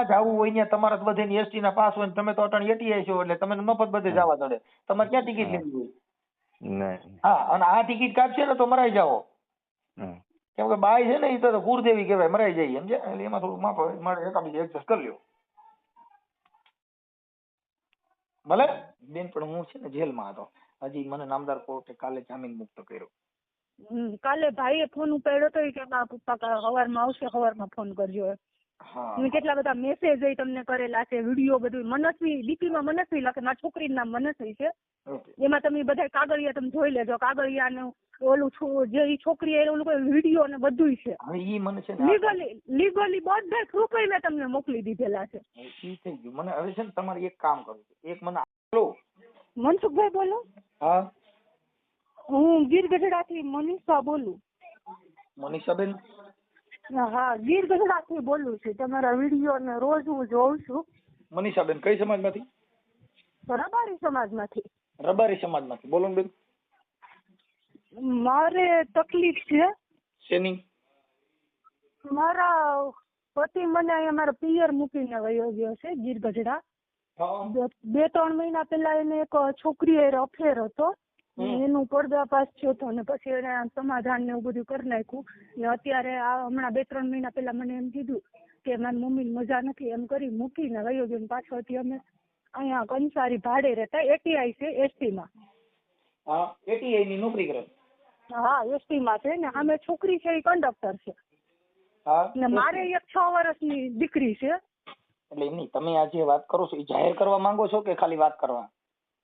જ્યાં જવું હોય ત્યાં તમારે બધે એસટી ના પાસ હોય ને તમે તો અટાણ એટીઆઈ છો એટલે તમે મફત બધે જવા દે. તમારે ક્યાં ટિકિટ લેવી હોય? નહીં. હા, અને આ ટિકિટ કાઢશે ને તો મરાઈ જાઓ. કેમ કે બાઈ છે ને એ તો કુળદેવી કહેવાય, મરાઈ જાય સમજે, એટલે એમાં થોડું માફ મારે એકાબીજે એડજસ્ટ કરી લ્યો. ભલે બેન, પણ હું છે ને જેલમાં હતો, હજી મને નામદાર કોર્ટે કાલે જામીન મુક્ત કર્યો. કાલે ભાઈએ ફોન ઉપાડ્યો તો કે મારા પપ્પા સવારમાં આવશે, સવારમાં ફોન કરજો. મેં કેટલા બધા મેસેજ તમને કરેલા છે, વિડીયો બધું. મનસ્વી ડીપીમાં મનસ્વી લખે, મારા છોકરીનું નામ મનસ્વી છે. એમાં તમે બધા કાગળિયા તમે જોઈ લેજો, કાગળિયા ઓલું જે ઈ છોકરી ઓલું વિડીયો ને બધું છે. લીગલી બધા પ્રૂફ મેં તમને મોકલી દીધેલા છે. ઈ થઈ ગયું. મને હવે છે ને તમારે એક કામ કરવું છે. એક મને મનસુખભાઈ બોલો. હા, હું ગીર ગઢડાથી મનીષા બોલું. મનીષાબેન? હા, ગીર ગઢડાથી બોલું છું. તમારા વિડીયો ને રોજ હું જોઉં છું. મનીષાબેન કઈ સમાજમાંથી? રબારી સમાજમાંથી. રબારી સમાજમાંથી. બોલો બેન. મારે તકલીફ છે. શેની? મારા પતિ મને અહીંયા મારા પિયર મૂકીને વયો ગયો છે ગીર ગઢડા. 2-3 મહિના પહેલા એને એક છોકરી હારે અફેર હતો, એનું પર્દાફાશ થયો હતો ને પછી એને સમાધાન ને એવું બધું કરી નાખ્યું ને અત્યારે આ હમણાં 2-3 મહિના પહેલા મને એમ કીધું કે મારી મમ્મી મજા નથી એમ કરી મૂકીને વયો ગયો. પાછળથી અમે અહીંયા કંસારી ભાડે રહેતા, એટીઆઈ છે એસટી માં. હા, એટીઆઈ ની નોકરી કરે. હા, એસટી માં છે ને સામે છોકરી છે એ કંડક્ટર છે. હા, ને મારે એક 6 વર્ષની દીકરી છે. એટલે એમની તમે આ જે વાત કરો છો એ જાહેર કરવા માંગો છો કે ખાલી વાત કરવા?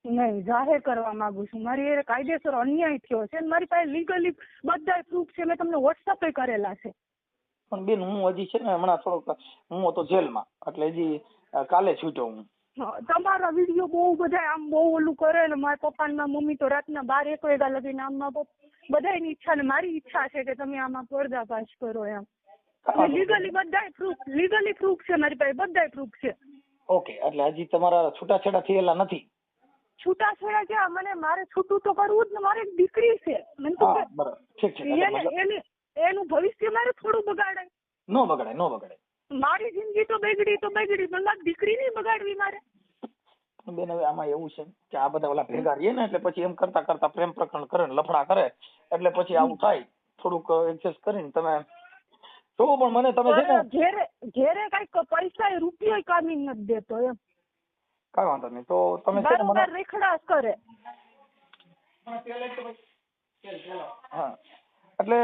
નહીં, જાહેર કરવા માંગુ છું. મારી એ કાયદેસર અન્યાય થયો છે. મારી પાસે લીગલી બધા પ્રૂફ છે, મેં તમને વોટ્સઅપ કરેલા છે. પણ બેન, હું હજી છે ને હમણાં થોડોક હું હતો જેલમાં, એટલે હજી કાલે છૂટ્યો હું. તમારા વિડીયો બહુ બધા આમ બહુ ઓલું કરે ને મારા પપ્પા ને મમ્મી તો રાતના 12-1 વાગ્યા લગીને આમ બધાની ઈચ્છા ને મારી ઈચ્છા છે કે તમે આમાં પર્દાફાશ કરો એમ. લીગલી પ્રૂફ છે મારી પાસે, બધા પ્રૂફ છે. ઓકે, એટલે હજી તમારા છૂટાછેડા થયેલા નથી? છૂટાછેડા છે મને, મારે છૂટું તો કરવું જ ને. મારી એક દીકરી છે. બરાબર, ઠીક છે. એનું ભવિષ્ય મારે થોડું બગાડાય? નો બગાડાય. મારી જિંદગી તો બગડી પણ મારી દીકરી નહીં બગાડવી મારે. બેન, હવે આમાં એવું છે કે આ બધા ઓલા ભેગા રહીએ ને એટલે પછી એમ કરતા કરતા પ્રેમ પ્રકરણ કરે ને લફડા કરે એટલે પછી આવું થાય. થોડુંક એડજસ્ટ કરીને તમે જો. પણ મને તમે છે ને ઘેરે કઈક પૈસા રૂપિયો કામી નથી દેતો એમ. કઈ વાંધો નહીં, તો તમે છે ને મને રેખડાસ કરે. હા, એટલે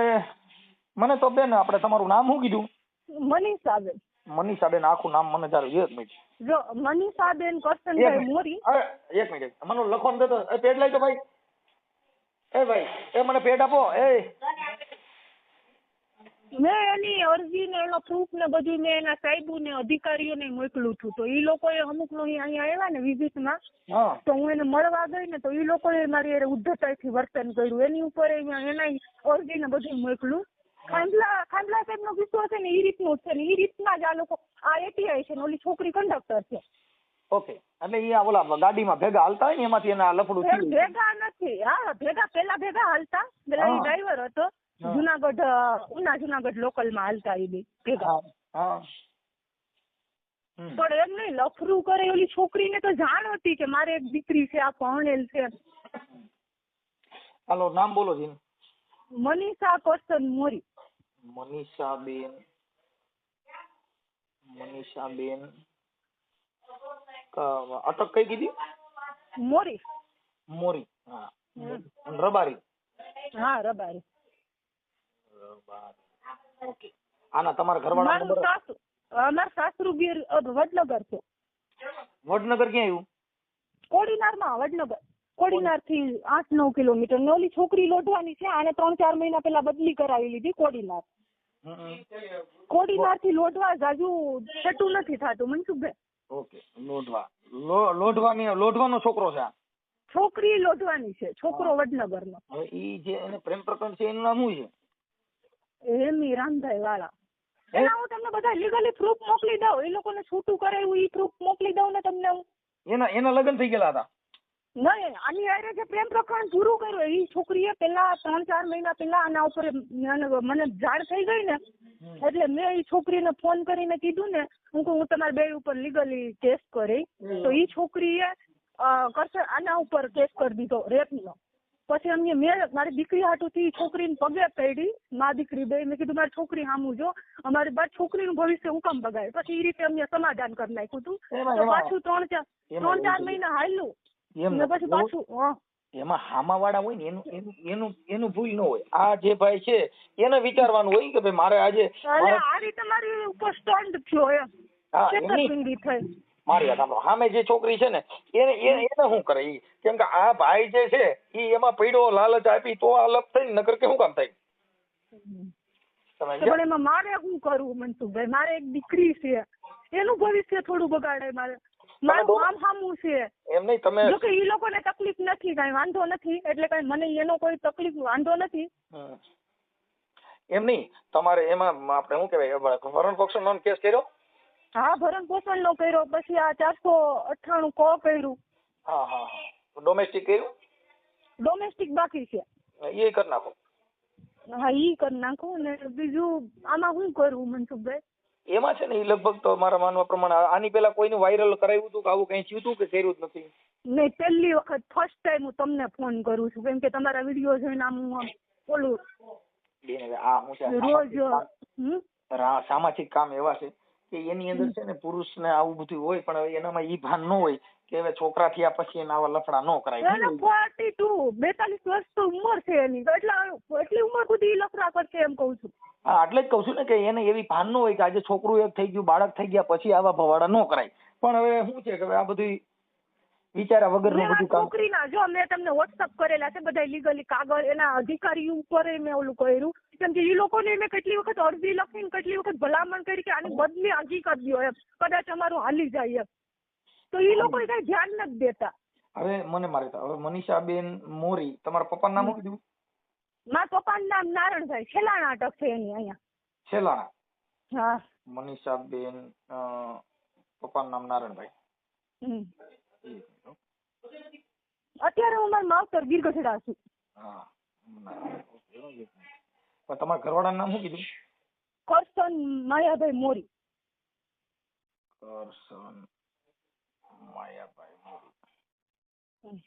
મને તો બેન આપણે તમારું નામ શું કીધું? મનીષાબેન. મનીષાબેન આખું નામ મને જરા એક મિનિટ. જો મનીષાબેન કરશનભાઈ મોરી. એક મિનિટ, મને લખવાનું દેતો. પેડ લઈ તો ભાઈ. ભાઈ એ મને પેડ આપો. મેં એની અરજી ને એનો પ્રૂફ ને બધું મેં એના સાહેબો ને અધિકારીઓને મોકલું છું. તો એ લોકોએ અમુક નો અહીંયા આવ્યા ને વિઝિટમાં, તો હું એને મળવા ગઈ ને તો એ લોકોએ મારી ઉદ્ધતાઈથી વર્તન કર્યું. એની ઉપર એના અરજી ને બધું મોકલું. ખાંડલા સાહેબ નો કિસ્સો છે ને એ રીતનો છે ને એ રીતના જ આ લોકો. આ એટીઆઈ છે ને ઓલી છોકરી કંડક્ટર છે. ઓકે, એટલે એ ઓલા ગાડીમાં ભેગા હાલતા હોય ને એમાંથી એના લફડું થયું? ભેગા નથી. હા, પેલા ભેગા હાલતા. પેલા એ ડ્રાઈવર હતો જુનાગઢ લોકલ માં હાલતા એ બે ભેગા. પણ એમ નહીં લફરું કરે. ઓલી છોકરીને તો જાણ હતી કે મારે એક દીકરી છે, આ પરણેલ છે. હાલો, નામ બોલો જી. મનીષા કરશન મોરી. મનીષાબેન અટક કઈ કીધી? મોરી. હા, રબારી. હા, રબારી. ઓકે, આના તમારા ઘરવાળા નંબર? અમાર સાસુ ગીર વડનગર છે. વડનગર ક્યાં આવ્યું? કોડીનાર માં. વડનગર કોડીનાર થી 8-9 કિલોમીટર. ને ઓલી છોકરી લોઢવાની છે. આને 3-4 મહિના પેલા બદલી કરાવી લીધી કોડીનાર. કોડીનાર થી લોઢવા જાજુ છેટું નથી થતું મનસુખભાઈ. ઓકે, લોઢવાનો છોકરો છે. છોકરી લોઢવાની છે, છોકરો વડનગર નો. ઈ જે એને પ્રેમ પ્રકરણ છે એનું નામ શું છે? એમી રામભાઈ વાળા. એના હું તમને બધા લીગલી પ્રૂફ મોકલી દઉં. એ લોકોને છૂટું કરાવ્યું ઈ પ્રૂફ મોકલી દઉં ને તમને હું. એના લગ્ન થઈ ગયેલા હતા? નહીં, આની હારે જે પ્રેમ પ્રકરણ પૂરું કર્યું એ છોકરીએ પેલા 3-4 મહિના પેલા આના ઉપર મને જાણ થઈ ગઈ ને એટલે મેં એ છોકરીને ફોન કરીને કીધું ને હું તમારા બે ઉપર લીગલી કેસ કરી તો એ છોકરીએ કરશે આના ઉપર કેસ કરી દીધો રેપનો. પછી મેં મારી દીકરી હાટુથી છોકરીને પગે પડી, મા દીકરી બે. મેં કીધું મારી છોકરી સામું જો, અમારી બાદ છોકરીનું ભવિષ્ય હું કામ બગાડે. પછી એ રીતે અમે સમાધાન કરી નાખ્યું હતું. તો પાછું 3-4 મહિના હાલ્યું ને પછી પાછું એમાં હામાવાળા હોય ને એનું ભૂલ ન હોય. આ જે ભાઈ છે એને વિચારવાનું હોય કે ભાઈ મારે આજે આ રીતે મારી ઉપર સ્ટન્ટ થયો એમ છેતરપિંડી થઈ. મારી વાત સાંભળો, સામે જે છોકરી છે ને એને શું કરે ઈ? કેમ કે આ ભાઈ જે છે ઈ એમાં પીડો લાલચ આપી તો અલગ થઈ, નકર કે શું કામ થાય? પણ એમાં મારે શું કરવું મનસુખભાઈ? મારે એક દીકરી છે, એનું ભવિષ્ય થોડું બગાડે. મારું કામ સામું છે એમ નહીં. તમે જો કે ઈ લોકોને તકલીફ નથી, કઈ વાંધો નથી, એટલે કઈ મને એનો કોઈ તકલીફ વાંધો નથી. એમ નહીં, તમારે એમાં આપણે શું કહેવાય ભરણ પોષણનો કેસ કર્યો? હા, ભરણ પોષણ નો કર્યો. પછી આ 498 કો કર્યું. હા હા. ડોમેસ્ટિક કર્યું? ડોમેસ્ટિક બાકી છે. એ કરી નાખો. હા, ઈ કરી નાખું. ને બીજું આમાં શું કરવું મનસુખભાઈ? એમાં છે ને એ લગભગ તો મારા માનવા પ્રમાણે આની પેલા કોઈનું વાયરલ કરાવ્યું હતું કે આવું કઈ થયું હતું કે કર્યું જ નથી? નહીં, પહેલી વખત ફર્સ્ટ ટાઈમ હું તમને ફોન કરું છું, કેમ કે તમારા વિડીયો જોઈને આમ ઓલું રોજ સામાજિક કામ એવા છે કે એની અંદર છે ને પુરુષને આવું બધું હોય, પણ એનામાં ઈ ભાન ન હોય કે હવે છોકરા થયા પછી એને આવા લફડા ન કરાય. 42 વર્ષ તો ઉંમર છે એની, એટલી ઉંમર સુધી લફડા કરશે એમ કઉ છું. હા, એટલે જ કઉ છું ને કે એને એવી ભાન ન હોય કે આજે છોકરું એક થઈ ગયું, બાળક થઈ ગયા પછી આવા ભવાડા ન કરાય. પણ હવે શું છે કે આ બધું વિચારા વગરનું બધું કામ. છોકરીના જો મેં તમને વોટ્સઅપ કરેલા છે બધા લીગલી કાગળ, એના અધિકારી ઉપર મેં ઓલું કર્યું, કેમ કે એ લોકોને મેં કેટલી વખત અરજી લખીને કેટલી વખત ભલામણ કરી કે આની બદલી અરજી કરી દો એમ, કદાચ અમારું હાલી જાય એમ. તો એ લોકો કઈ ધ્યાન નથી દેતા. હવે મને હવે મનીષાબેન મોરી, તમારા પપ્પાનું નામ શું કીધું? મારા પપ્પાનું નામ નારણભાઈ, છેલ્લાના અટક છે એની અહીંયા. છેલ્લાના? હા. મનીષાબેન, પપ્પાનું નામ નારણભાઈ. અત્યારે હું મારા માવતર ગીર ગઢડા છું. હા. તમારા ઘરવાળાનું નામ શું કીધું? કરશન માયાભાઈ મોરી. કરશન માયાભાઈ મોરી.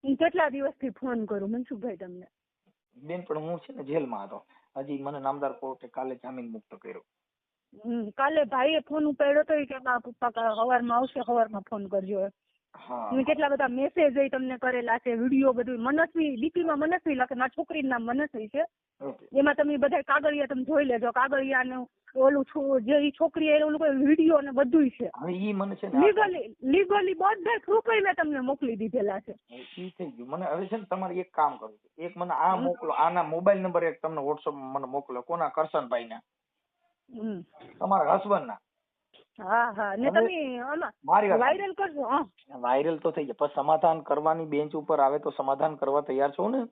હું કેટલા દિવસથી ફોન કરું મનસુખભાઈ તમને? બેન પણ હું છે ને જેલમાં હતો, હજી મને નામદાર કોર્ટે કાલે જામીન મુક્ત કર્યો. કાલે ભાઈએ ફોન ઉપાડ્યો તો કે પપ્પા સવારમાં આવશે, સવારમાં ફોન કરજો. મેં કેટલા બધા મેસેજ તમને કરેલા છે, વિડીયો બધું. મનસ્વી ડીપીમાં મનસ્વી લખે, મારા છોકરીનું નામ મનસ્વી છે. એમાં તમે બધા કાગળિયા તમે જોઈ લેજો, કાગળિયાનું ઓલું જે ઈ છોકરી એ ઓલું વિડીયો ને બધું છે. ઈ મને છે લીગલી બધા પ્રૂફ મેં તમને મોકલી દીધેલા છે. ઈ થઈ ગયું. મને હવે છે ને તમારે એક કામ કરવું છે, એક મને આ મોકલો, આના મોબાઈલ નંબર એક તમને વોટ્સઅપ મને મોકલો. કોના? કરશનભાઈ ના? તમારા હસબન્ડ ના? હા હા. ને તમે આમાં વાયરલ કરજો. હા, વાયરલ તો થઈ જાય, પણ સમાધાન કરવાની બેન્ચ ઉપર આવે તો સમાધાન કરવા તૈયાર છો ને?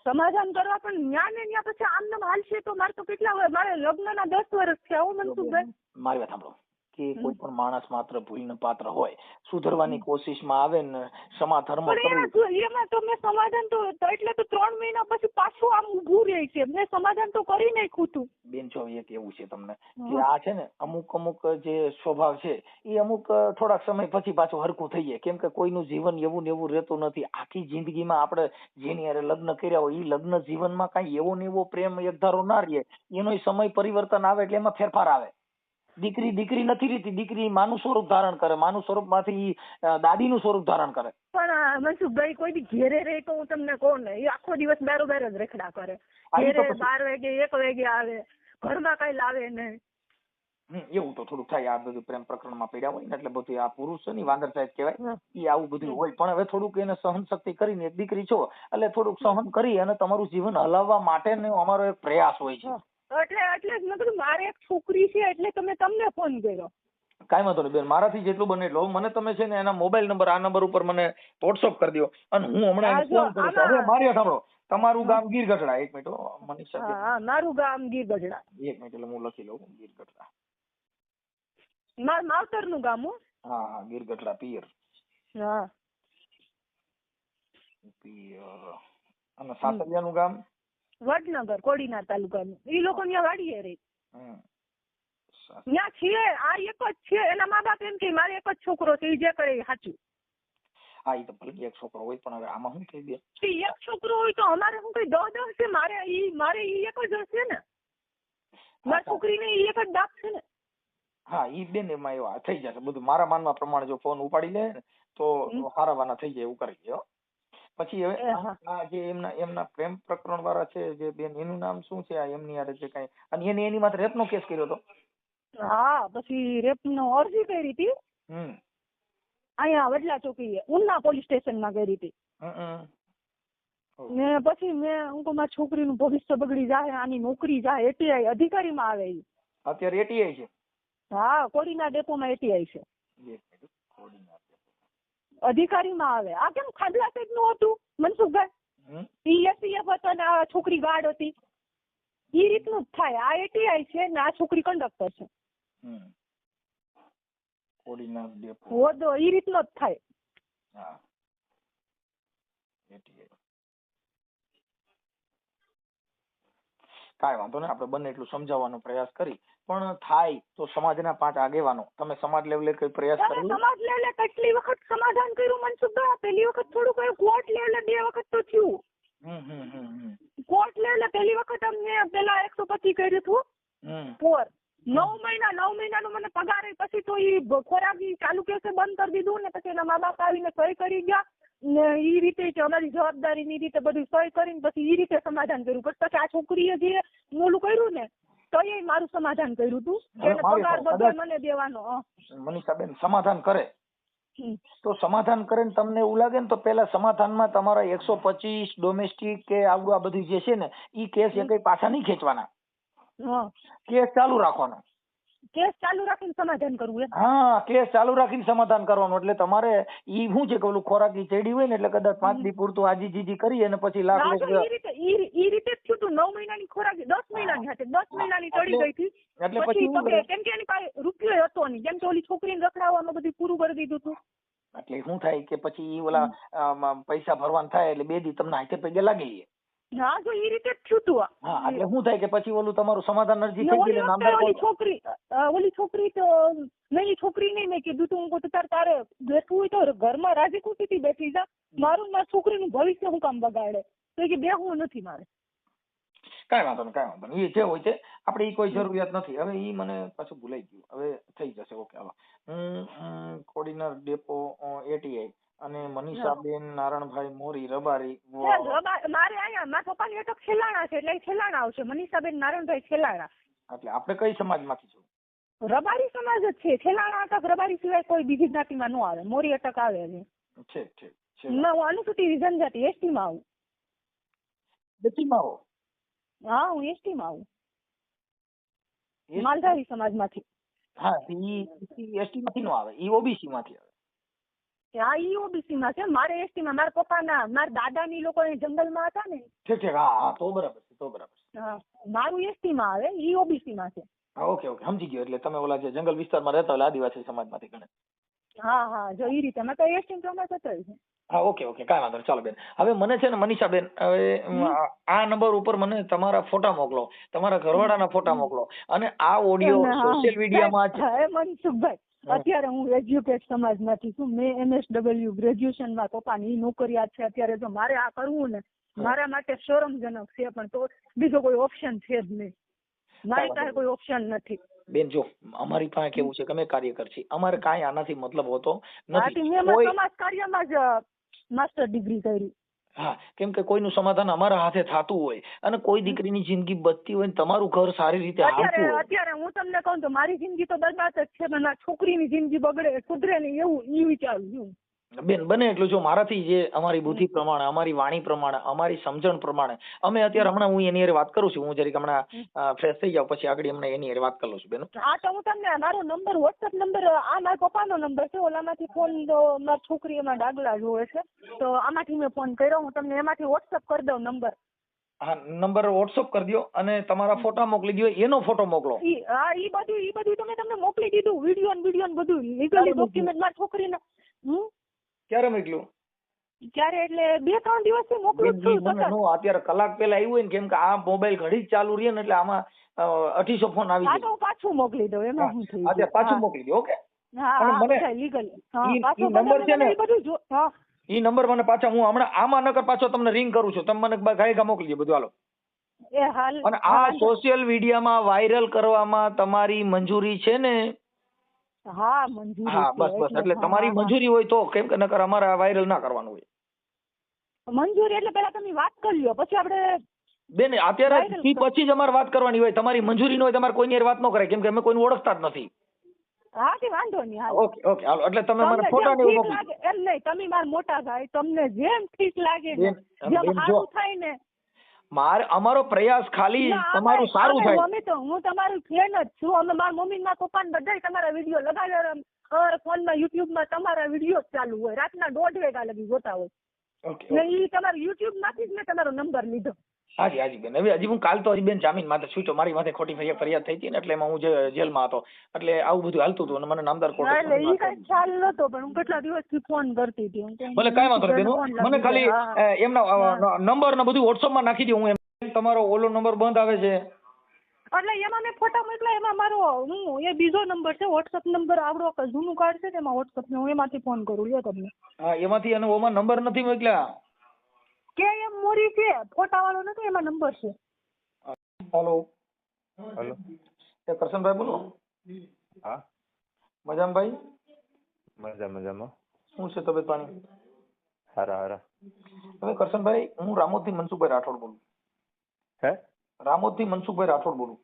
સમાધાન કરવા પણ ન્યા ને ન્યા પછી આમ નામ હાલશે તો મારે તો કેટલા હોય, મારે લગ્નના 10 વર્ષ થયા. હું મનસુખભાઈ મારી વાત સાંભળો કે કોઈ પણ માણસ માત્ર ભૂલને પાત્ર હોય, સુધરવાની કોશિશમાં આવે ને ક્ષમા ધર્મ એમાં તો મેં સમાધાન તો એટલે તો 3 મહિના પછી પાછું આમ ઊભું રહે છે. મેં સમાધાન તો કરી નાખ્યું હતું. બેન જો એક એવું છે તમને કે આ છે ને અમુક જે સ્વભાવ છે એ અમુક થોડાક સમય પછી પાછું હરખું થઈ જાય, કેમ કે કોઈનું જીવન એવું ને એવું રહેતું નથી. આખી જિંદગીમાં આપણે જેની હારે લગ્ન કર્યા હોય એ લગ્ન જીવનમાં કઈ એવો ને એવો પ્રેમ એકધારો ના રહે, એનો સમય પરિવર્તન આવે એટલે એમાં ફેરફાર આવે. દીકરી નથી રહેતી, દીકરી માનું સ્વરૂપ ધારણ કરે, માનું સ્વરૂપ માંથી દાદીનું સ્વરૂપ ધારણ કરે. પણ મનસુખભાઈ કોઈ દી ઘેરે રહે તો હું તમને કહું ને, એ આખો દિવસ બારોબાર જ રેખડા કરે. ઘેરે 12 વાગે 1 વાગે આવે, ઘરમાં કઈ લાવે નહીં. એવું તો થોડુંક થાય. આ બધું પ્રેમ પ્રકરણમાં પડ્યા હોય ને એટલે બધું આ પુરુષ છે ને વાંદર સાહેબ કહેવાય, એ આવું બધું હોય. પણ હવે થોડુંક એને સહન શક્તિ કરીને, એક દીકરી છો એટલે થોડુંક સહન કરી અને તમારું જીવન હલાવવા માટે અમારો એક પ્રયાસ હોય છે. એટલે જ મેં કીધું મારે એક છોકરી છે એટલે તમને ફોન કર્યો. કાંઈ વાંધો નહીં બેન, મારાથી જેટલું બને એટલું મને તમે છે ને એના મોબાઈલ નંબર આ નંબર ઉપર મને વોટ્સઅપ કરી દો અને હું હમણાં ફોન કરું છું. હવે મારી સાંભળો, તમારું ગામ ગીર ગઢડા? 1 મિનિટ મનીષા. હા, મારું ગામ ગીર ગઢડા. 1 મિનિટ એટલે હું લખી લઉં. ગીર ગઢડા મારા માવતર નું ગામ. હા હા, ગીર ગઢડા પિયર. હા, પિયર. અને સાસરિયા નું ગામ? વડનગર કોડીનાર તાલુકાનું. ઈ લોકો ત્યાં વાડીએ રહે. ત્યાં છે આ એક જ છે. એના મા બાપ એમ કે મારે એક જ છોકરો છે, ઈ જે કરે એ સાચું. હા ઈ તો ભલે એક છોકરો હોય પણ હવે આમાં શું થઈ બેન? એક છોકરો હોય તો અમારે શું કઈ 10 છે? મારે ઈ એક જ હશે ને. મારી છોકરીને ઈ એક જ બાપ છે ને. હા ઈ બેન એમાં એવા થઈ જશે બધું. મારા માનવા પ્રમાણે જો ફોન ઉપાડી લે ને તો હારાવાના થઈ જાય એવું કરી દે. પછી હવે આ જે એમના પ્રેમ પ્રકરણ વાળા છે જે બેન, એનું નામ શું છે? આ એમની હારે જે કઈ અને એની માથે રેપ નો કેસ કર્યો હતો. હા પછી રેપ નો અરજી કરી હતી. અહીંયા વડલા ચોકી ઉના પોલીસ સ્ટેશન માં કરી હતી. ને પછી મેં મારી છોકરીનું ભવિષ્ય બગડી જાય, આની નોકરી જાય. એટીઆઈ અધિકારીમાં આવે. અત્યારે એટીઆઈ છે? હા કોડીનાર ડેપોમાં એટીઆઈ છે. અધિકારીમાં આવે. આ કેમ ખાડલા સાહેબ નું હતું મનસુખભાઈ? ઈએસસીએફ હતો ને આ છોકરી ગાર્ડ હતી. ઈ રીતનું જ થાય. આ એટીઆઈ છે ને આ છોકરી કંડક્ટર છે. કોડીનાર ડેપો હોદો ઈ રીતનો જ થાય. હા એટીઆઈ. કાંઈ વાંધો નહીં, આપણે બંને એટલું સમજાવવાનો પ્રયાસ કરી. પણ થાય તો સમાજના 5 આગેવાનો, તમે સમાજ લેવલે કઈ પ્રયાસ કર્યો? સમાજ લેવલે કેટલી વખત સમાધાન કર્યું મનસુખભાઈ. પેલી વખત થોડું કયું, કોર્ટ લેવલે 2 વખત તો થયું. કોર્ટ લેવલે પેલી વખત અમને પેલા 125 કર્યું હતું પોર. 9 મહિનાનો મને પગાર. પછી તો ઈ ખોરાકી ચાલુ કેસે બંધ કરી દીધું ને પછી એના મા બાપ આવીને સહી કરી ગયા ને ઈ રીતે કે અમારી જવાબદારી ની રીતે બધું સહી કરીને પછી ઈ રીતે સમાધાન કર્યું. પછી આ છોકરીએ જે મોલું કર્યું ને તો એ મારું સમાધાન કર્યું હતું. એને પગાર બધો મને દેવાનો. મનીષાબેન સમાધાન કરે તો સમાધાન કરે ને તમને એવું લાગે ને તો પેલા સમાધાનમાં તમારા 125 ડોમેસ્ટિક કે આવું આ બધું જે છે ને ઈ કેસ એ કઈ પાછા નહીં ખેંચવાના. કેસ ચાલુ રાખવાનો. કેસ ચાલુ રાખીને સમાધાન કરવું એમ? હા કેસ ચાલુ રાખીને સમાધાન કરવાનું. એટલે તમારે ઈ શું છે કે ઓલું ખોરાકી ચડી હોય ને એટલે કદાચ 5 દી પૂરતું આજી કરી અને પછી લાખ ઈ રીતે જ થયું. 9 મહિનાની ખોરાકી 10 મહિનાની હતી. 10 મહિનાની ચડી ગઈ હતી. એટલે પછી કેમ કે એની પાસે રૂપિયો હતો નહીં. કેમ કે ઓલી છોકરીને રખડાવવામાં બધું પૂરું કરી દીધું હતું. એટલે શું થાય કે પછી ઓલા પૈસા ભરવાનું થાય એટલે 2 દી તમને હાથે પગે લાગી. હા જો ઈ રીતે જ થયું હતું. હા એટલે શું થાય કે પછી ઓલું તમારું સમાધાન અરજી થઈ ગઈ. ઓલી છોકરી તો નહીં, છોકરી નહીં. મેં કીધું તું હું તારે બેઠવું હોય તો ઘરમાં રાજી ખુશીથી બેઠી જા. મારું મારા છોકરીનું ભવિષ્ય હું કામ બગાડે? તો કે બેહવું નથી મારે. કાંઈ વાંધો નહીં. એ જે હોય છે આપણે ઈ કોઈ જરૂરિયાત નથી. હવે ઈ મને પાછું ભૂલાઈ ગયું. હવે થઈ જશે. ઓકે હાલો. હું કોડીનાર ડેપો એટીઆઈ અને મનીષાબેન નારણભાઈ મોરી રબારી. મારે અહીંયા મારા પપ્પાની અટક છેલાણા છે એટલે છેલાણા આવશે. મનીષાબેન નારણભાઈ છેલાણા. એટલે આપણે કઈ સમાજમાંથી છું? રબારી સમાજ જ છે. છેલાણા અટક રબારી સિવાય કોઈ બીજી જ્ઞાતિમાં ન આવે. મોરી અટક આવે છે. હું અનુસૂચિત જનજાતિ એસટી માં આવું. એસટીમાં આવો? હા હું એસટી માં આવું. માલધારી સમાજમાંથી. હા ઈ એસટી માંથી નો આવે, ઈ ઓબીસી માંથી આવે. હા ઈ ઓબીસી માં છે. મારે એસટી માં મારા પપ્પાના મારા દાદાની લોકો જંગલમાં હતા ને. ઠીક હા તો બરાબર છે. હા મારું એસટી માં આવે, ઈ ઓબીસી માં છે. ઓકે સમજી ગયો. એટલે તમે ઓલા જે જંગલ વિસ્તારમાં રહેતા હોય આદિવાસી સમાજમાંથી ગણે. હા જો ઈ રીતે મેં તો એસટી પ્રમાણે થતો છે. હા ઓકે કાંઈ વાંધો નહીં. ચાલો બેન, હવે મને છે ને મનીષાબેન, હવે આ નંબર ઉપર મને તમારા ફોટા મોકલો, તમારા ઘરવાળાના ફોટા મોકલો અને આ ઓડિયો સોશિયલ મીડિયામાં. મનસુખભાઈ અત્યારે હું એજ્યુકેટ સમાજમાંથી છું. મેં MSW ગ્રેજ્યુએશનમાં પપ્પાની નોકરિયાત છે. અત્યારે જો મારે આ કરવું ને મારા માટે શરમજનક છે. પણ તો બીજો કોઈ ઓપ્શન છે જ નહીં. મારી પાસે કોઈ ઓપ્શન નથી. બેન જો અમારી પાસે કેવું છે કે અમે કાર્યકર છીએ. અમારે કાંઈ આનાથી મતલબ હોતો નથી. મેં સમાજ કાર્યમાં જ માસ્ટર ડિગ્રી કરી. હા કેમ કે કોઈનું સમાધાન અમારા હાથે થતું હોય અને કોઈ દીકરીની જિંદગી બચતી હોય ને તમારું ઘર સારી રીતે હાલતું હોય. અત્યારે હું તમને કહું તો મારી જિંદગી તો બરબાદ જ છે. પણ મારી છોકરીની જિંદગી બગડે સુધરે નહીં એવું ઈ વિચારું છું. બેન બને એટલું જો મારાથી જે અમારી બુદ્ધિ પ્રમાણે, અમારી વાણી પ્રમાણે, અમારી સમજણ પ્રમાણે અમે અત્યારે હમણાં હું એની હારે વાત કરું છું. હું જરીક હમણાં ફ્રેશ થઈ જાઉં પછી આગળ હમણાં એની હારે વાત કરું છું. બેન હા તો હું તમને મારો નંબર વોટ્સએપ નંબર આ મારા પપ્પાનો નંબર છે. ઓલામાંથી ફોન મારી છોકરી એમાં ડાગલા જોવે છે તો આમાંથી મેં ફોન કર્યો. હું તમને એમાંથી વોટ્સએપ કરી દઉં નંબર. હા નંબર વોટ્સએપ કરી દો અને તમારા ફોટા મોકલી દો. એનો ફોટો મોકલો. હા ઈ બધું તમે તમને મોકલી દીધું. વિડીયો બધું લીગલી ડોક્યુમેન્ટ મારી છોકરીને. ક્યારે મોકલ્યું? ક્યારે એટલે 2-3 દિવસથી મોકલું જ છું મને નો અત્યારે કલાક પહેલા આવ્યું હોય ને, કેમ કે આ મોબાઈલ ઘડી જ ચાલુ રહે ને એટલે આમાં 2800 ફોન આવી હા તો હું પાછું મોકલી દઉં એમાં શું થઈ અત્યારે પાછું મોકલી દો. ઓકે હા બધા લીગલ પાછું નંબર છે ને બધું જો હા ઈ નંબર મને પાછા હું હમણાં આમાં નકર પાછો તમને રિંગ કરું છું, તમે મને ગાયકા મોકલી દો બધું. હાલો. એ હાલ અને આ સોશિયલ મીડિયામાં વાયરલ કરવામાં તમારી મંજૂરી છે ને? હા મંજૂરી હા બસ બસ, એટલે તમારી મંજૂરી હોય તો, કેમ કે નકર અમારે આ વાયરલ ના કરવાનું હોય. મંજૂરી એટલે પેલા તમે વાત કરી લ્યો પછી આપણે બેન અત્યારે પછી જ અમારે વાત કરવાની હોય. તમારી મંજૂરી ન હોય તમારે કોઈની વાત ન કરાય, કેમ કે અમે કોઈને ઓળખતા જ નથી. હા તે વાંધો નહીં હાલો. ઓકે ઓકે હાલો. એટલે તમે મને ફોટા ને એવું મોકલો. એમ નહીં, તમે મારા મોટા ભાઈ, તમને જેમ ઠીક લાગે ને જેમ સારું થાય ને. અમારો પ્રયાસ ખાલી તમારું સારું થાય. મમ્મી તો હું તમારું ફેન જ છું. અમે મારા મમ્મી ના પપ્પા ને બધા તમારા વિડીયો લગાવ્યા, અમારા ફોનમાં યુટ્યુબમાં તમારા વિડીયો ચાલુ હોય, રાતના 1:30 વાગ્યા લગી જોતા હોય. ને ઈ તમારું યુટ્યુબ માંથી જ મેં તમારો નંબર લીધો. હાજી હાજી બેન. હવે હજી હું કાલ તો હજી બેન જામીન માથે છૂટો, મારી માથે ખોટી ફરિયાદ થઈ હતી ને એટલે એમાં હું જેલમાં હતો, એટલે આવું બધું હાલતું હતું અને મને નામદાર કોર્ટ એટલે ઈ કઈ ખ્યાલ નતો, પણ હું કેટલા દિવસથી ફોન કરતી હતી. ભલે કાંઈ વાંધો નહીં બેન, મને ખાલી એમના નંબર ને બધું WhatsApp માં નાખી દો. હું એમ તમારો ઓલો નંબર બંધ આવે છે એટલે એમાં મેં ફોટા મોકલા, એમાં મારો એ બીજો નંબર છે, WhatsApp નંબર આવડો જૂનું કાર્ડ છે તેમાં WhatsApp ને હું એમાંથી ફોન કરું લ્યો તમને. હા એમાંથી, અને ઓમાં નંબર નથી મોકલ્યા. કે એમ મોરી છે, ફોટા વાળો નથી, એમાં નંબર છે. હેલો હેલો, એ કરશનભાઈ બોલો. હા મજામાં ભાઈ? મજામાં. શું છે તબિયત પાણી? હારા. હવે કરશનભાઈ, હું રામોદથી મનસુખભાઈ રાઠોડ બોલું. હે? રામોદથી મનસુખભાઈ રાઠોડ બોલું.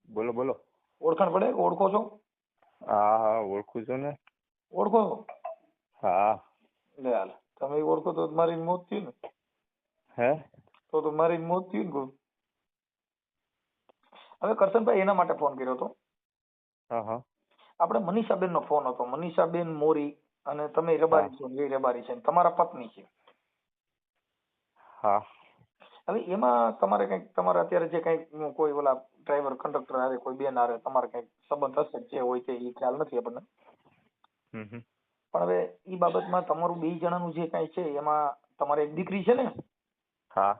બોલો. ઓળખાણ પડે? ઓળખો છો? હા ઓળખું છું ને. ઓળખો છો? હા. લે હાલ, તમે ઓળખો તો મારી મોત થયું ને. હે? તો મારી મોત થયું ને. હવે કરશનભાઈ એના માટે ફોન કર્યો હતો. હા. આપણે મનીષાબેન નો ફોન હતો. મનીષાબેન મોરી, અને તમે રબારી છો, એ રબારી છે, તમારા પત્ની છે. હા. હવે એમાં તમારે કઈક, તમારે અત્યારે જે કઈક કોઈ ઓલા ડ્રાઈવર કંડક્ટર હારે કોઈ બેન હારે તમારે કઈક સંબંધ હશે, જે હોય તે એ ખ્યાલ નથી આપણને. પણ હવે એ બાબતમાં તમારું 2 જણાનું જે કઈ છે એમાં તમારે એક દીકરી છે ને? હા.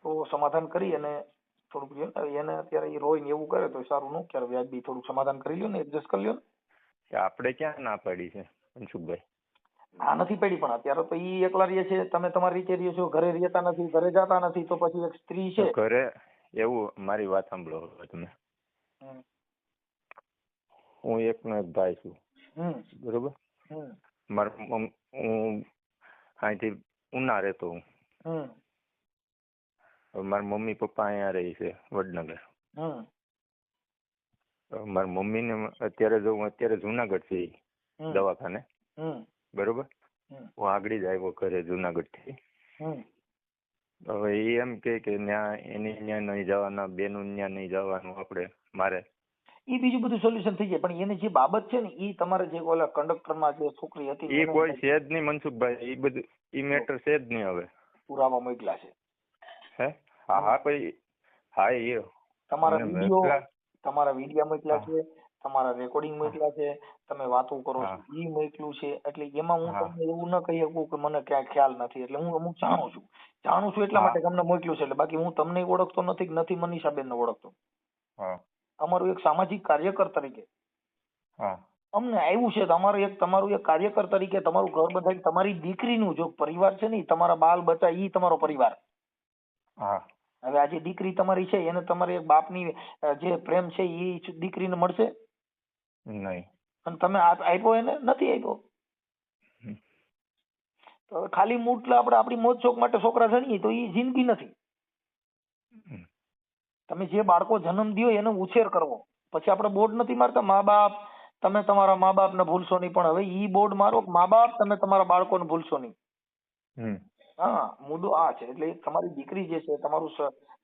તો સમાધાન કરી અને થોડુંક એને અત્યારે એ રોય ને એવું કરે તો સારું ન ક્યારે વ્યાજબી થોડુંક સમાધાન કરી લ્યો ને, એડજસ્ટ કરી લ્યો ને. આપણે ક્યાં ના પડી છે મનસુખભાઈ? ના નથી પડી, પણ અત્યારે તો ઈ એકલા રહે છે, તમે તમારી રીતે રહ્યો છો, ઘરે રહેતા નથી, ઘરે જતા નથી, તો પછી એક સ્ત્રી છે ઘરે. એવું, મારી વાત સાંભળો તમે. હું એકનો એક ભાઈ છું, બરોબર? હું અહીંથી ઉના રહેતો હું. મારા મમ્મી પપ્પા અહીંયા રહે છે વડનગર. મારી મમ્મી ને અત્યારે જુનાગઢ છે દવાખાને, બરોબર? હું આગળ જ આવ્યો ઘરે જુનાગઢ થી. હવે એ એમ કે એની ત્યાં નહીં જવાના, બેનું ત્યાં નહીં જવાનું, આપણે મારે ઈ બીજું બધું સોલ્યુશન થઈ જાય, પણ એને જે બાબત છે ને ઈ તમારે જે ઓલા કંડક્ટરમાં જે છોકરી હતી એ કોઈ છે જ નહીં મનસુખભાઈ, એ બધું ઈ મેટર છે જ નહીં. હવે પુરાવા મોકલા છે. હે? હા ભાઈ. હા એ તમારા વિડીયો મોકલ્યા છે, તમારા રેકોર્ડિંગ મોકલ્યા છે, તમે વાતો કરો છો ઈ મોકલ્યું છે. એટલે એમાં હું તમને એવું ન કહી શકું કે મને ક્યાં ખ્યાલ નથી. એટલે હું અમુક જાણું છું એટલા માટે તમને મોકલ્યું છે. એટલે બાકી હું તમને ઓળખતો નથી મનીષાબેન ને ઓળખતો. અમારું એક સામાજિક કાર્યકર તરીકે અમને આવ્યું છે, તમારું એક કાર્યકર તરીકે તમારું ઘર બંધાઈ, તમારી દીકરીનું જો પરિવાર છે ને, તમારા બાલ બચ્ચા, ઈ તમારો પરિવાર. હવે આ જે દીકરી તમારી છે એને તમારે એક બાપની જે પ્રેમ છે એ દીકરીને મળશે નહીં, અને તમે આપ્યો એને નથી આપ્યો. તો ખાલી મૂટલા આપણે આપણી મોજ શોખ માટે છોકરા જણીએ તો એ જિંદગી નથી. તમે જે બાળકો જન્મ દો એનો ઉછેર કરવો. પછી આપણે બોર્ડ નથી મારતા મા બાપ તમે તમારા મા બાપ ને ભૂલશો નહીં, પણ હવે ઈ બોર્ડ મારો મા બાપ તમે તમારા બાળકોને ભૂલશો નહીં. હા, મુદ્દો આ છે. એટલે તમારી દીકરી જે છે, તમારું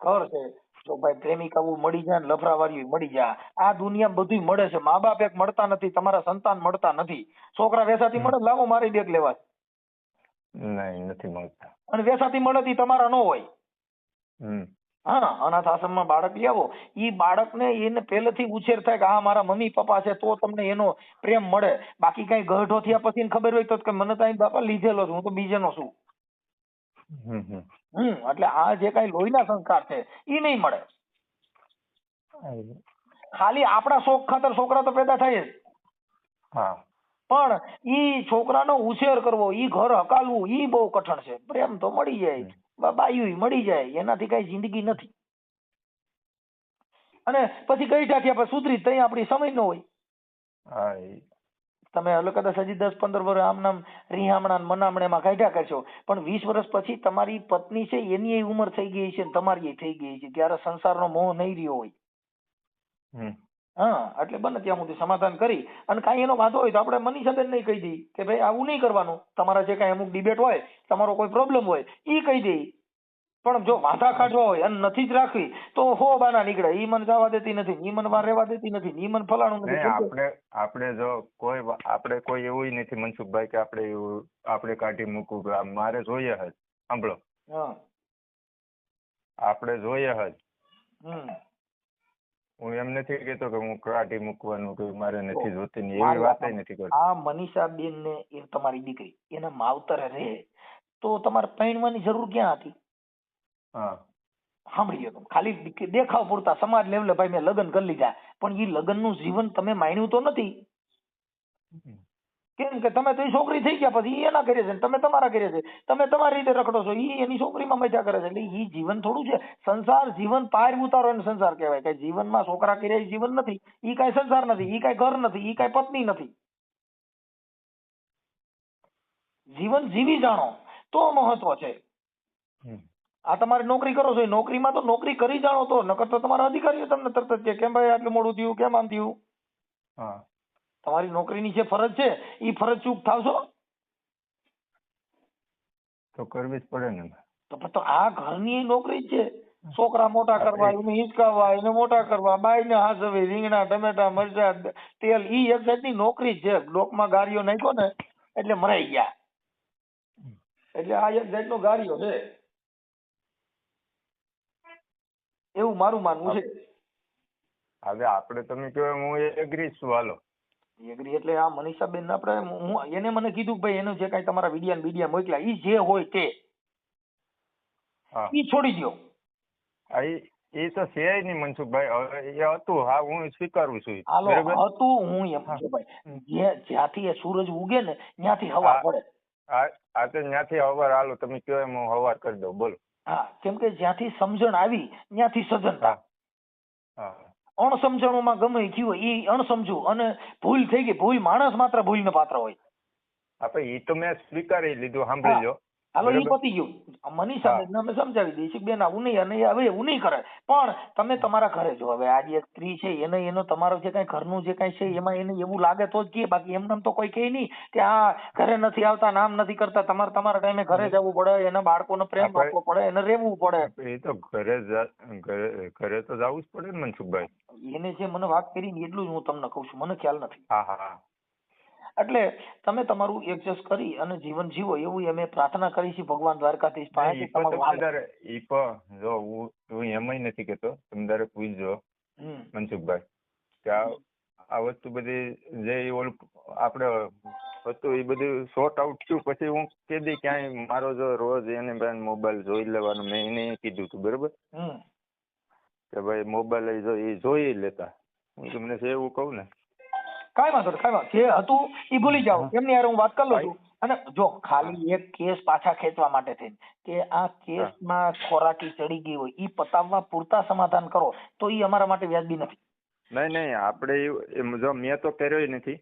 ઘર છે, જો ભાઈ પ્રેમિકાઓ મળી જાય ને લફરાવાળીઓ મળી જાય, આ દુનિયા બધું મળે છે. મા બાપ એક મળતા નથી, તમારા સંતાન મળતા નથી. છોકરા વેસાથી મળે, લાવો મારી બેગ લેવા, નહીં નથી મળતા. અને વેસાથી મળે તમારા ન હોય. હા, અનાથ આશ્રમમાં બાળક લઈ આવો, ઈ બાળકને એને પહેલેથી ઉછેર થાય કે આ મારા મમ્મી પપ્પા છે તો તમને એનો પ્રેમ મળે. બાકી કઈ ગઢો થયા પછી એને ખબર હોય તો કે મને તો અહીં બાપા લીધેલો છું, હું તો બીજેનો છું. એટલે આ જે કઈ લોહીના સંસ્કાર છે ઈ નહીં મળે. ખાલી આપણા શોખ ખાતર છોકરા તો પેદા થાય જ, પણ ઈ છોકરાનો ઉછેર કરવો, ઈ ઘર હકાલવું, ઈ બહુ કઠણ છે. પ્રેમ તો મળી જાય, બાયું મળી જાય, એનાથી કઈ જિંદગી નથી. અને પછી કઈ ટાંક્યા પછી સુધરી તઈ આપણી સમય ન હોય. તમે એટલે કદાચ હજી 10-15 વર્ષ આમ નામ રીહામણા મનામણેમાં કાઢ્યા કરશો, પણ 20 વર્ષ પછી તમારી પત્ની છે એની ઉંમર થઈ ગઈ છે, તમારી થઈ ગઈ છે, ત્યારે સંસારનો મોહ નહીં રહ્યો હોય. હા, એટલે બને ત્યાં સુધી સમાધાન કરી અને કાંઈ એનો વાંધો હોય તો આપણે મનીષાબેન નહીં કહી દઈએ કે ભાઈ આવું નહીં કરવાનું, તમારા જે કાંઈ અમુક ડિબેટ હોય, તમારો કોઈ પ્રોબ્લેમ હોય એ કહી દઈએ. પણ જો વાંધા કાઢવા હોય અને નથી જ રાખવી તો હો બાના નીકળે. ઈ મને જવા દેતી નથી, ઈ મને વાર રહેવા દેતી નથી, ઈ મને ફલાણું નથી. આપણે જો આપણે કોઈ એવું નથી મનસુખભાઈ કે આપણે કાઢી મૂકવું, મારે જોઈએ જ. સાંભળો, આપણે જોઈએ જ. હું એમ નથી કેતો કે હું કાઢી મૂકવાનું કે મારે નથી જોતી, એવી વાત નથી કરતો. આ મનીષાબેન ને એ તમારી દીકરી એના માવતરે રહે તો તમારે પૈણવાની જરૂર ક્યાં હતી? સાંભળી લો, ખાલી દેખાવ પૂરતા સમાજ લેવલે ભાઈ મેં લગ્ન કરી લીધા, પણ એ લગ્ન નું જીવન તમે માણ્યું તો નથી. કેમ કે તમે તો એ છોકરી થઈ ગયા પછી એના કરે છે, તમે તમારા કરે છે, તમે તમારી રીતે રખડો છો, ઈ એની છોકરીમાં મજા કરે છે. એટલે ઈ જીવન થોડું છે. સંસાર જીવન પાર ઉતારો એને સંસાર કહેવાય. કઈ જીવનમાં છોકરા કર્યા એ જીવન નથી, ઈ કઈ સંસાર નથી, ઈ કઈ ઘર નથી, ઈ કઈ પત્ની નથી. જીવન જીવી જાણો તો મહત્વ છે. આ તમારી નોકરી કરો છો, નોકરીમાં તો નોકરી કરી જાણો તો, નકર તો તમારા અધિકારીઓ તમને તરત જ કેમ ભાઈ આટલું મોડું થયું, કેમ આમ થયું. તમારી નોકરીની જે ફરજ છે એ ફરજ ચૂક થાવશો તો કરવી જ પડે ને. તો આ ઘરની નોકરી જ છે. છોકરા મોટા કરવા, એને હિંચકાવવા, એને મોટા કરવા, બાઈને હાસવી, રીંગણા ટમેટા મરચા તેલ, ઈ એક જાતની નોકરી જ છે. ડોકમાં ગારીઓ નાખ્યો ને એટલે મરાઈ ગયા. એટલે આ એક જાતનો ગારીઓ છે, એવું મારું માનવું છે. હવે આપણે તમે કહો હું એગ્રી છું. હાલો એગ્રી એટલે આ મનીષાબેન આપણે એને મને કીધું કે ભાઈ એનું જે કઈ તમારા વિડિયા મોકલ્યા ઈ જે હોય તે ઈ છોડી દો. એ તો છે નહીં મનસુખભાઈ, એ હતું. હા, હું સ્વીકારું છું. હતું હું એમ છું ભાઈ, જ્યાંથી એ સૂરજ ઉગે ને ત્યાંથી હવાર પડે. આ તો ત્યાંથી હવાર. હાલો તમે કહો એમ હું હવાર કરી દઉં. બોલો. હા, કેમ કે જ્યાંથી સમજણ આવી ત્યાંથી સજનતા. અણસમજણોમાં ગમે થયું એ અણસમજુ અને ભૂલ થઈ ગઈ. ભૂલ માણસ માત્ર ભૂલને પાત્ર હોય. આપણે એ તો મેં સ્વીકારી લીધું. સાંભળી લો, હાલો ઈ પતી ગયું. મનીષાબેન અમે સમજાવી દઈએ બેન આવું નહીં, અને હવે એવું નહીં કરે. પણ તમે તમારા ઘરે જો, હવે આજે એક સ્ત્રી છે એને એનો તમારો જે કઈ ઘરનું જે કઈ છે એમાં એને એવું લાગે તો જ કહે, બાકી એમને તો કોઈ કહે નહીં કે આ ઘરે નથી આવતા, નામ નથી કરતા. તમારા ટાઈમે ઘરે જવું પડે, એના બાળકોને પ્રેમ આપવો પડે, એને રહેવું પડે. એ તો ઘરે તો જવું જ પડે ને મનસુખભાઈ. એને જે મને વાત કરી એટલું જ હું તમને કઉ છું, મને ખ્યાલ નથી. હા. એટલે તમે તમારું એડજસ્ટ કરી અને જીવન જીવો એવું અમે પ્રાર્થના કરી છે ભગવાન દ્વારકાધીશ પાસે. જો હું એમાંય નથી કેતો, તમે તારે પૂછજો મનસુખભાઈ કે આ વસ્તુ બધી જે આપણે હતું એ બધું શોર્ટ આઉટ થયું પછી હું કીધી ક્યાંય મારો જો રોજ એને મોબાઈલ જોઈ લેવાનું મેં એને કીધું હતું. બરોબર કે ભાઈ મોબાઈલ જો એ જોઈ લેતા. હું તમને એવું કહું ને, કાંઈ વાંધો નહીં, જે હતું એ ભૂલી જાઓ. એમની યાર હું વાત કરી લઉં છું. અને જો ખાલી એક કેસ પાછા ખેંચવા માટે થઈને કે આ કેસમાં ખોરાકી ચડી ગઈ હોય એ પતાવવા પૂરતા સમાધાન કરો તો એ અમારા માટે વ્યાજબી નથી. નહીં આપણે જો મેં તો કર્યો નથી.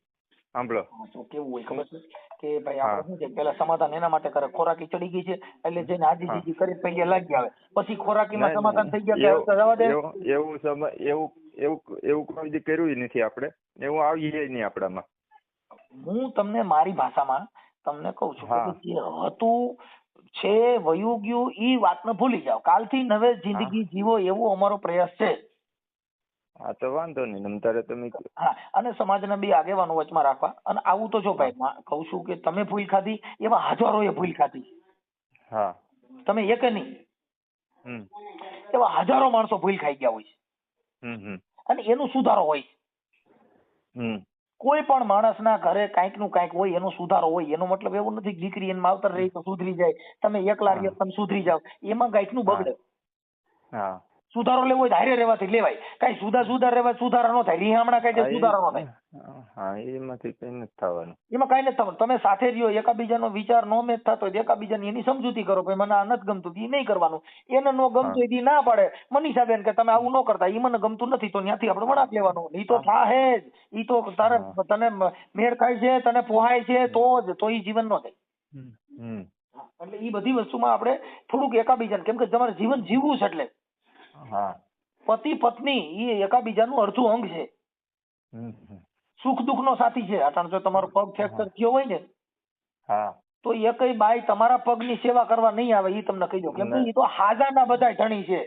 સાંભળો કેવું હોય ખબર છે કે ભાઈ આપણે શું છે પેલા સમાધાન એના માટે કરે, ખોરાકી ચડી ગઈ છે એટલે જઈને આજી જીજી કરી પૈયા લાગી આવે, પછી ખોરાકીમાં સમાધાન થઈ ગયા. એવું કોઈ દી કર્યું નથી આપણે, એવું આવીએ નહીં આપણામાં. હું તમને મારી ભાષામાં તમને કઉ છું કે જે હતું છે વયું ગયું ઈ વાતને ભૂલી જાઓ. કાલથી નવે જિંદગી જીવો એવો અમારો પ્રયાસ છે. હા તો વાંધો નહીં. તમે હા, અને સમાજના બે આગેવાનો વચમાં રાખવા. અને આવું તો જો ભાઈ કઉ છું કે તમે ભૂલ ખાધી એવા હજારોએ ભૂલ ખાધી. હા, તમે એક નહીં. હમ એવા હજારો માણસો ભૂલ ખાઈ ગયા હોય છે હમ અને એનો સુધારો હોય છે. હમ કોઈ પણ માણસના ઘરે કાંઈક નું કાંઈક હોય એનો સુધારો હોય. એનો મતલબ એવો નથી કે દીકરી એને માવતર રહી તો સુધરી જાય, તમે એકલા રહ્યો તમે સુધરી જાવ, એમાં કાંઈક નું બગડે. હા સુધારો લેવો હોય તો હારે રહેવાથી લેવાય. કઈ સુધા રહેવા સુધારા ન થાય. રીહામણા કઈ સુધારા ન થાય. હા એમાંથી કઈ નથી થવાનું. એમાં કઈ નથી થવાનું. તમે સાથે રહ્યો, એકાબીજાનો વિચાર નો મેચ થતો હોય એકાબીજાની એની સમજૂતી કરો. ભાઈ મને આ નથી ગમતું, એ નહીં કરવાનું. એને નો ગમતું હોય ના પાડે મનીષાબેન કે તમે આવું ન કરતા, એ મને ગમતું નથી, તો ત્યાંથી આપણે વળાંક લેવાનું. ઈ તો થાહે જ. ઈ તો તારે તને મેળ ખાય છે, તને પોહાય છે તો ઈ જીવન નો થાય. એટલે ઈ બધી વસ્તુમાં આપણે થોડુંક એકાબીજાને, કેમ કે તમારે જીવન જીવવું છે એટલે પતિ પત્ની એ એકાબીજાનું અડધું અંગ છે. સુખ દુઃખ નો સાથી છે. અટાણ જો તમારો પગ ફ્રેક્ચર થયો હોય ને તો એ કઈ બાઈ તમારા પગની સેવા કરવા નહીં આવે. એ તમને કહી દો, કેમ કે એ તો હાજાના બધા ધણી છે.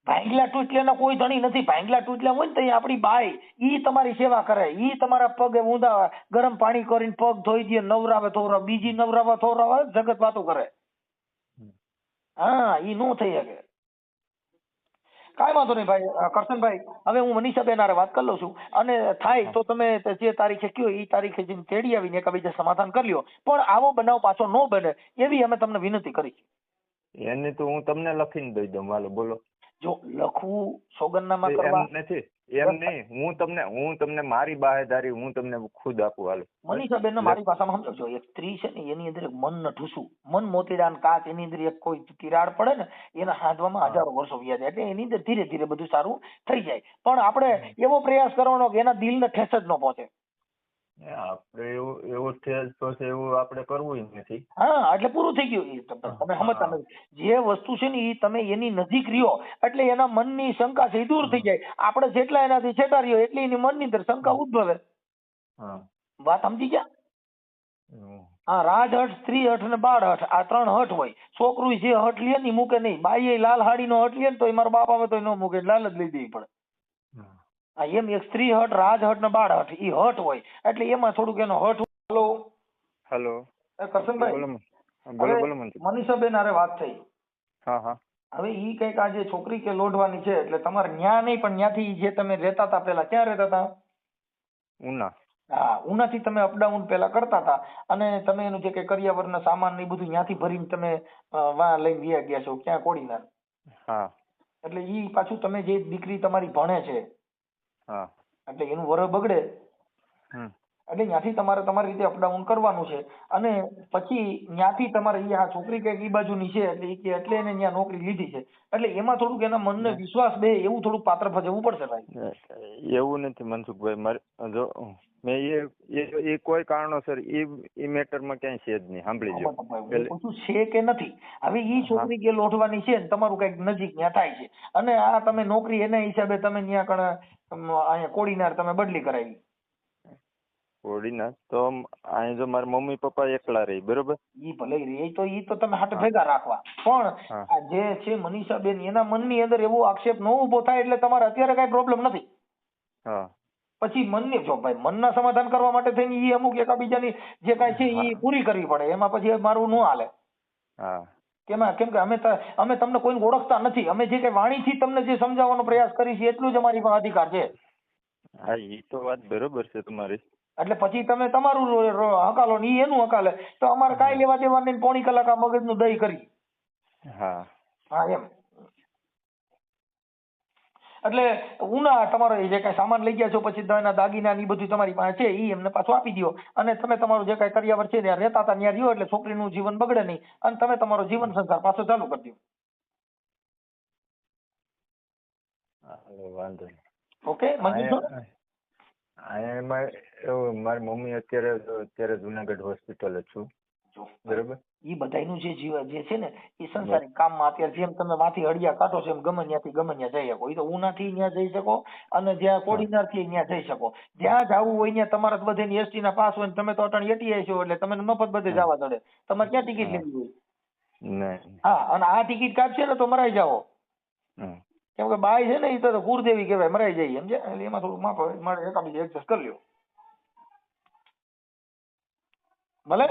ભાંગલા ટૂટલેના કોઈ ધણી નથી. ભાંગલા ટૂટલા હોય ને તો આપણી બાઈ ઈ તમારી સેવા કરે. ઈ તમારા પગે ઊંધા ગરમ પાણી કરીને પગ ધોઈ દે, નવરાવે ધોરાવે, બીજી નવરાવે ધોરાવે, જગત વાતો કરે. હા ઈ નો થઈ શકે. કાંઈ વાંધો નહીં ભાઈ કરશનભાઈ. હવે હું મનીષાબેન હારે વાત કરી લઉં છું અને થાય તો તમે જે તારીખે કયો એ તારીખે જઈને તેડી આવીને એકબીજા સમાધાન કરી લ્યો. પણ આવો બનાવ પાછો ન બને એવી અમે તમને વિનંતી કરી. એને તો હું તમને લખીને દઈ દઉં. હાલો બોલો. જો લખવું સોગંદનામા કરવા નથી એમ નહીં. હું તમને મારી બાહેદારી હું તમને ખુદ આપું. હાલો મનીષાબેન મારી ભાષામાં સમજો. એક સ્ત્રી છે ને એની અંદર એક મન ન ઠૂસું, મન મોતીડાન કાચ, એની અંદર એક કોઈ તિરાડ પડે ને એના હાંધવામાં હજારો વર્ષો વ્યા જાય. એટલે એની અંદર ધીરે ધીરે બધું સારું થઈ જાય. પણ આપણે એવો પ્રયાસ કરવાનો કે એના દિલને ઠેસ જ ન પહોંચે. આપણે એવું ઠેસ પહોંચે એવું આપણે કરવું નથી. હા એટલે પૂરું થઈ ગયું. તમે સમજતા નથી. જે વસ્તુ છે ને એ તમે એની નજીક રહ્યો એટલે એના મનની શંકા છે એ દૂર થઈ જાય. આપણે જેટલા એનાથી છેટા રહ્યો એટલી એની મનની અંદર શંકા ઉદ્ભવે. વાત સમજી ગયા? હા, રાજહટ, સ્ત્રી હઠ અને બાળ હઠ, આ ત્રણ હઠ હોય. છોકરું જે હઠ લે ને મૂકે નહીં. બાઈ લાલ હાડી નો હઠ લે ને તો મારા બાપ આવે તો ન મૂકે, લાલ જ લઈ દેવી પડે. હા એમ એક સ્ત્રી હઠ, રાજહટ ને બાળ હઠ ઈ હઠ હોય એટલે એમાં થોડુંક એનો હઠ. હેલો કરશનભાઈ, બોલો. મનીષાબેન હારે વાત થઈ. હવે ઈ કઈક આજે છોકરી કે લોઢવાની છે એટલે તમારે ન્યા નહીં પણ ન્યાથી જે તમે રહેતા હતા પેલા ક્યાં રહેતા હતા? ઉના. હા, ઉનાથી તમે અપડાઉન પેલા કરતા હતા અને તમે એનું જે કઈ કરિયાવરના સામાન ને એ બધું ત્યાંથી ભરીને તમે વાં લઈને વ્યા ગયા છો ક્યાં કોડીનાર. એટલે ઈ પાછું તમે જે દીકરી તમારી ભણે છે એટલે એનું વર બગડે એટલે ત્યાંથી તમારે તમારી રીતે અપડાઉન કરવાનું છે. અને પછી ત્યાંથી તમારે આ છોકરી કઈક ઈ બાજુની છે એટલે એને ત્યાં નોકરી લીધી છે એટલે એમાં થોડુંક એના મનને વિશ્વાસ બે એવું થોડુંક પાત્ર ભજવવું પડશે ભાઈ. એવું નથી મનસુખભાઈ. મારે જો મેં એ કોઈ કારણોસર એ મેટરમાં ક્યાંય છે જ નહીં. સાંભળી જો પૂછું છે કે નથી. હવે ઈ છોકરી કે લોઢવાની છે ને તમારું કઈક નજીક ત્યાં થાય છે અને આ તમે નોકરી એના હિસાબે તમે ત્યાં કણ અહીંયા કોડીનાર તમે બદલી કરાવી. કોડીનાર તો અહીં જો મારા મમ્મી પપ્પા એકલા રહી બરોબર. ઈ ભલે રે તો ઈ તો તમે હાથે ભેગા રાખવા. પણ આ જે છે મનીષાબેન એના મનની અંદર એવો આક્ષેપ ન ઉભો થાય એટલે તમારે અત્યારે કઈ પ્રોબ્લેમ નથી. પછી મનની જો ભાઈ મનના સમાધાન કરવા માટે થઈને ઈ અમુક એકાબીજાની જે કાંઈ છે ઈ પૂરી કરવી પડે. એમાં પછી મારું ન હાલે. કેમ કે અમે તમને કોઈને ઓળખતા નથી. અમે જે કઈ વાણીથી તમને જે સમજાવવાનો પ્રયાસ કરી છે એટલું જ અમારી પાસે અધિકાર છે. હા એ તો વાત બરોબર છે તમારી. એટલે પછી તમે તમારું હકાલો ને ઈ એનું હકાલે તો અમારે કાંઈ લેવા દેવા નહીં. પોણી કલાક આ મગજનું દહીં કરી. હા એમ. એટલે ઉના તમારો જે કઈ સામાન લઈ ગયા છો પછી એના દાગીના ની બધું તમારી પાસે છે ઈ એમને પાછું આપી દો અને તમે તમારું જે કઈ કરિયાવર છે ત્યાં રહેતા હતા ત્યાં રહ્યો એટલે છોકરીનું જીવન બગડે નહીં અને તમે તમારો જીવન સંસાર પાછો ચાલુ કરી દો. વાંધો નહીં. ઓકે મંજૂર છો? મારી મમ્મી અત્યારે જુનાગઢ હોસ્પિટલ જ છું બરોબર. ઈ બધાયનું જે જીવન જે છે ને એ સંસારિક કામમાં અત્યારે જેમ તમે માંથી હળિયા કાઢો છો એમ ગમે ત્યાંથી ગમે ત્યાં જઈ શકો. એ તો ઉનાથી ત્યાં જઈ શકો અને જ્યાં કોડીનાર થી ત્યાં જઈ શકો. જ્યાં જવું હોય ત્યાં તમારે બધે એસટી ના પાસ હોય તમે તો અટાણી એટીઆઈ છો એટલે તમે મફત બધે જવા દડે. તમારે ક્યાં ટિકિટ લેવી હોય? હા અને આ ટિકિટ કાઢશે ને તો મરાઈ જાઓ. કેમ કે બાઈ છે ને એ તો કુળદેવી કહેવાય, મરાઈ જાય એમ છે એટલે એમાં થોડું માફ મારે એકાબીજે એડજસ્ટ કરી લ્યો ભલે.